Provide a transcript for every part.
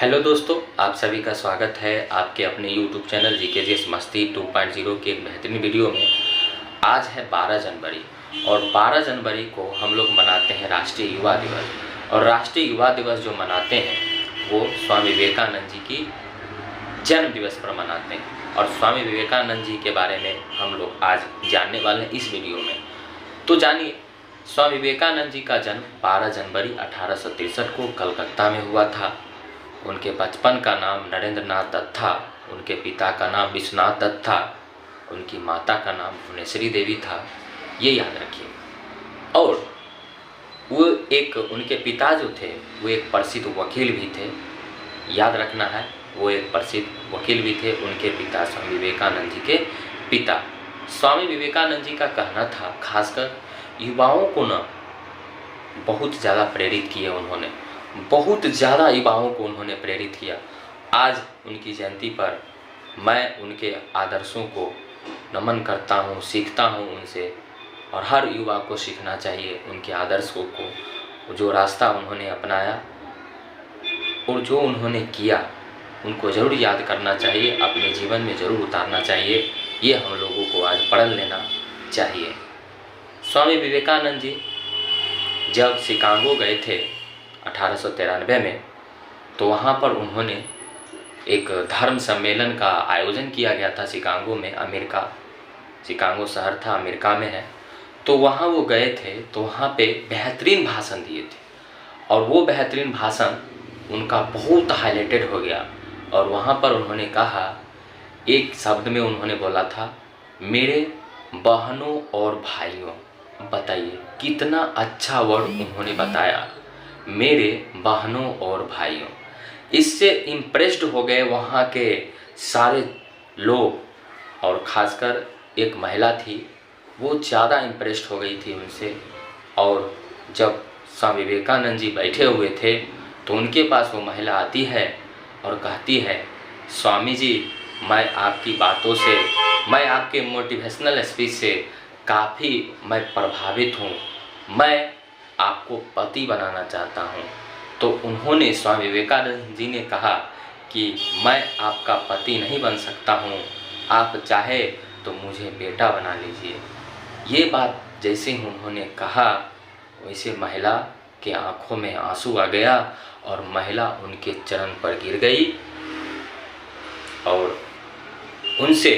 Hello दोस्तों, आप सभी का स्वागत है आपके अपने YouTube चैनल जीकेजीएस मस्ती 2.0 के एक बेहतरीन वीडियो में। आज है 12 जनवरी और 12 जनवरी को हम लोग मनाते हैं राष्ट्रीय युवा दिवस। और राष्ट्रीय युवा दिवस जो मनाते हैं वो स्वामी विवेकानंद जी की जन्म दिवस पर मनाते हैं। और स्वामी विवेकानंद जी के बारे में हम लोग आज जानने वाले हैं इस वीडियो में। तो जानिए, स्वामी विवेकानंद जी का जन्म 12 जनवरी 1863 को कलकत्ता में हुआ था। उनके बचपन का नाम नरेंद्र नाथ दत्त था, उनके पिता का नाम विश्वनाथ दत्त था, उनकी माता का नाम भुवनेश्वरी देवी था, ये याद रखिए। और वो उनके पिता जो थे वो एक प्रसिद्ध वकील भी थे, याद रखना है, वो एक प्रसिद्ध वकील भी थे। उनके पिता स्वामी विवेकानंद जी के पिता। स्वामी विवेकानंद जी का कहना था, खासकर युवाओं को ना बहुत ज़्यादा प्रेरित किए उन्होंने, बहुत ज़्यादा युवाओं को उन्होंने प्रेरित किया। आज उनकी जयंती पर मैं उनके आदर्शों को नमन करता हूँ, सीखता हूँ उनसे। और हर युवा को सीखना चाहिए उनके आदर्शों को, जो रास्ता उन्होंने अपनाया और जो उन्होंने किया, उनको ज़रूर याद करना चाहिए, अपने जीवन में ज़रूर उतारना चाहिए। ये हम लोगों को आज पढ़ लेना चाहिए। स्वामी विवेकानंद जी जब शिकागो गए थे 1893 में, तो वहाँ पर उन्होंने एक धर्म सम्मेलन का आयोजन किया गया था शिकागो में। अमेरिका, शिकागो शहर था, अमेरिका में है। तो वहाँ वो गए थे, तो वहाँ पे बेहतरीन भाषण दिए थे और वो बेहतरीन भाषण उनका बहुत हाईलाइटेड हो गया। और वहाँ पर उन्होंने कहा, एक शब्द में उन्होंने बोला था, मेरे बहनों और भाइयों। बताइए कितना अच्छा वर्ड उन्होंने बताया, मेरे बहनों और भाइयों। इससे इम्प्रेस्ड हो गए वहाँ के सारे लोग, और ख़ासकर एक महिला थी, वो ज़्यादा इम्प्रेस्ड हो गई थी उनसे। और जब स्वामी विवेकानंद जी बैठे हुए थे तो उनके पास वो महिला आती है और कहती है, स्वामी जी, मैं आपकी बातों से, मैं आपके मोटिवेशनल स्पीच से काफ़ी मैं प्रभावित हूँ, मैं आपको पति बनाना चाहता हूँ। तो उन्होंने, स्वामी विवेकानंद जी ने कहा कि मैं आपका पति नहीं बन सकता हूँ, आप चाहे तो मुझे बेटा बना लीजिए। ये बात जैसे ही उन्होंने कहा, वैसे महिला के आंखों में आंसू आ गया और महिला उनके चरण पर गिर गई। और उनसे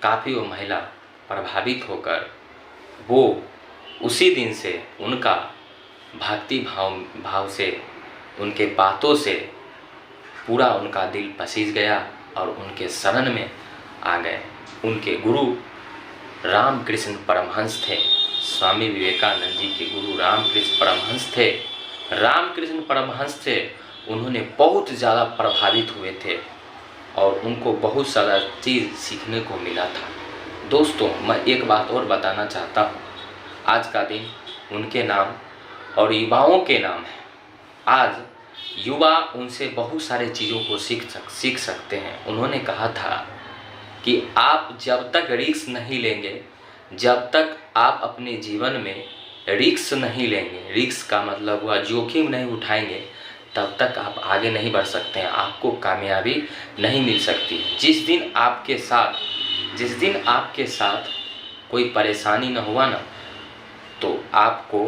काफ़ी वो महिला प्रभावित होकर वो उसी दिन से उनका भक्ति भाव से, उनके बातों से पूरा उनका दिल पसीज गया और उनके शरण में आ गए। उनके गुरु रामकृष्ण परमहंस थे। स्वामी विवेकानंद जी के गुरु रामकृष्ण परमहंस थे। रामकृष्ण परमहंस थे, उन्होंने बहुत ज़्यादा प्रभावित हुए थे और उनको बहुत सारा चीज़ सीखने को मिला था। दोस्तों, मैं एक बात और बताना चाहता हूँ, आज का दिन उनके नाम और युवाओं के नाम है। आज युवा उनसे बहुत सारे चीज़ों को सीख सकते हैं। उन्होंने कहा था कि आप जब तक रिस्क नहीं लेंगे, जब तक आप अपने जीवन में रिस्क नहीं लेंगे, रिस्क का मतलब हुआ जोखिम नहीं उठाएंगे, तब तक आप आगे नहीं बढ़ सकते हैं, आपको कामयाबी नहीं मिल सकती। जिस दिन आपके साथ कोई परेशानी न हुआ ना, तो आपको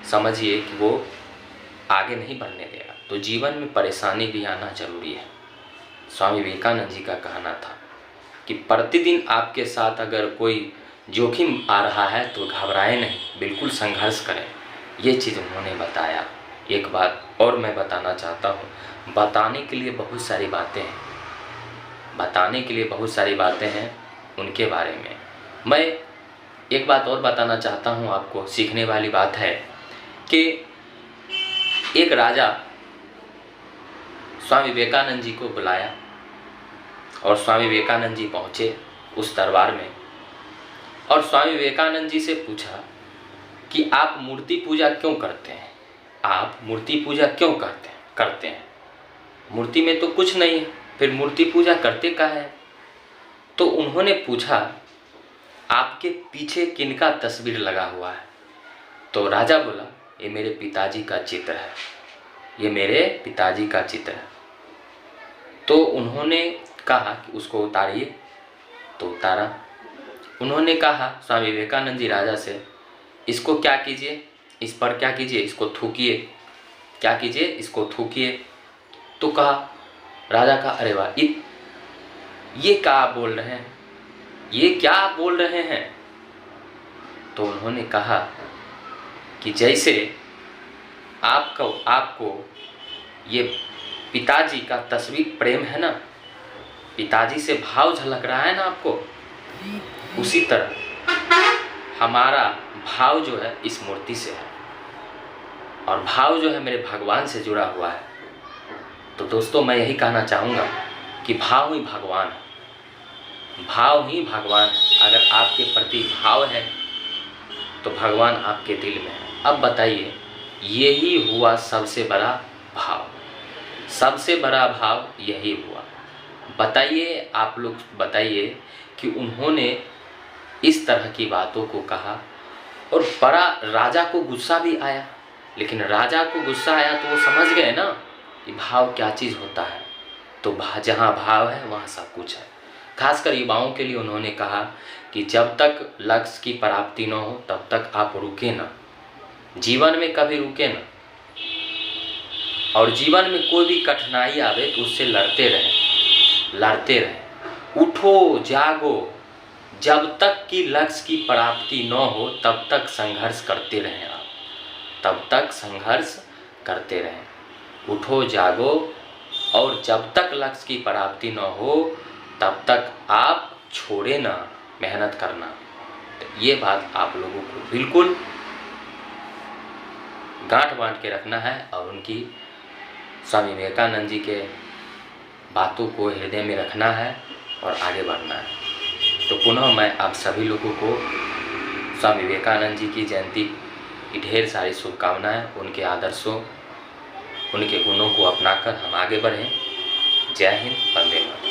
समझिए कि वो आगे नहीं बढ़ने देगा। तो जीवन में परेशानी भी आना जरूरी है। स्वामी विवेकानंद जी का कहना था कि प्रतिदिन आपके साथ अगर कोई जोखिम आ रहा है तो घबराएं नहीं, बिल्कुल संघर्ष करें। ये चीज़ उन्होंने बताया। एक बात और मैं बताना चाहता हूँ, बताने के लिए बहुत सारी बातें हैं उनके बारे में। मैं एक बात और बताना चाहता हूँ आपको, सीखने वाली बात है कि एक राजा स्वामी विवेकानंद जी को बुलाया और स्वामी विवेकानंद जी पहुँचे उस दरबार में। और स्वामी विवेकानंद जी से पूछा कि आप मूर्ति पूजा क्यों करते हैं, आप मूर्ति पूजा क्यों करते हैं, मूर्ति में तो कुछ नहीं है, फिर मूर्ति पूजा करते क्या है। तो उन्होंने पूछा, आपके पीछे किनका तस्वीर लगा हुआ है। तो राजा बोला, ये मेरे पिताजी का चित्र है। ये मेरे पिताजी का चित्र है। तो उन्होंने कहा कि उसको उतारिए, तो उतारा। उन्होंने कहा स्वामी विवेकानंद जी राजा से, इसको क्या कीजिए, इस पर क्या कीजिए, इसको थूकिए, क्या कीजिए, इसको थूकिए। तो कहा, राजा का, अरे वाह, ये क्या आप बोल रहे हैं, ये क्या आप बोल रहे हैं। तो उन्होंने कहा कि जैसे आपको ये पिताजी का तस्वीर प्रेम है ना, पिताजी से भाव झलक रहा है ना आपको, उसी तरह हमारा भाव जो है इस मूर्ति से है, और भाव जो है मेरे भगवान से जुड़ा हुआ है। तो दोस्तों, मैं यही कहना चाहूँगा कि भाव ही भगवान है, भाव ही भगवान है। अगर आपके प्रति भाव है तो भगवान आपके दिल में है। अब बताइए, यही हुआ सबसे बड़ा भाव, सबसे बड़ा भाव यही हुआ। बताइए, आप लोग बताइए कि उन्होंने इस तरह की बातों को कहा और बड़ा राजा को गुस्सा भी आया, लेकिन राजा को गुस्सा आया तो वो समझ गए ना कि भाव क्या चीज़ होता है। तो जहाँ भाव है वहाँ सब कुछ है। खासकर युवाओं के लिए उन्होंने कहा कि जब तक लक्ष्य की प्राप्ति न हो तब तक आप रुके ना, जीवन में कभी रुके ना, और जीवन में कोई भी कठिनाई आवे तो उससे लड़ते रहें, लड़ते रहें। उठो जागो, जब तक कि लक्ष्य की प्राप्ति न हो तब तक संघर्ष करते रहें आप, तब तक संघर्ष करते रहें। उठो जागो, और जब तक लक्ष्य की प्राप्ति न हो तब तक आप छोड़े ना मेहनत करना। तो ये बात आप लोगों को बिल्कुल गांठ बांध के रखना है, और उनकी स्वामी विवेकानंद जी के बातों को हृदय में रखना है और आगे बढ़ना है। तो पुनः मैं आप सभी लोगों को स्वामी विवेकानंद जी की जयंती की ढेर सारी शुभकामनाएं। उनके आदर्शों, उनके गुणों को अपनाकर हम आगे बढ़ें। जय हिंद, वंदे मातरम।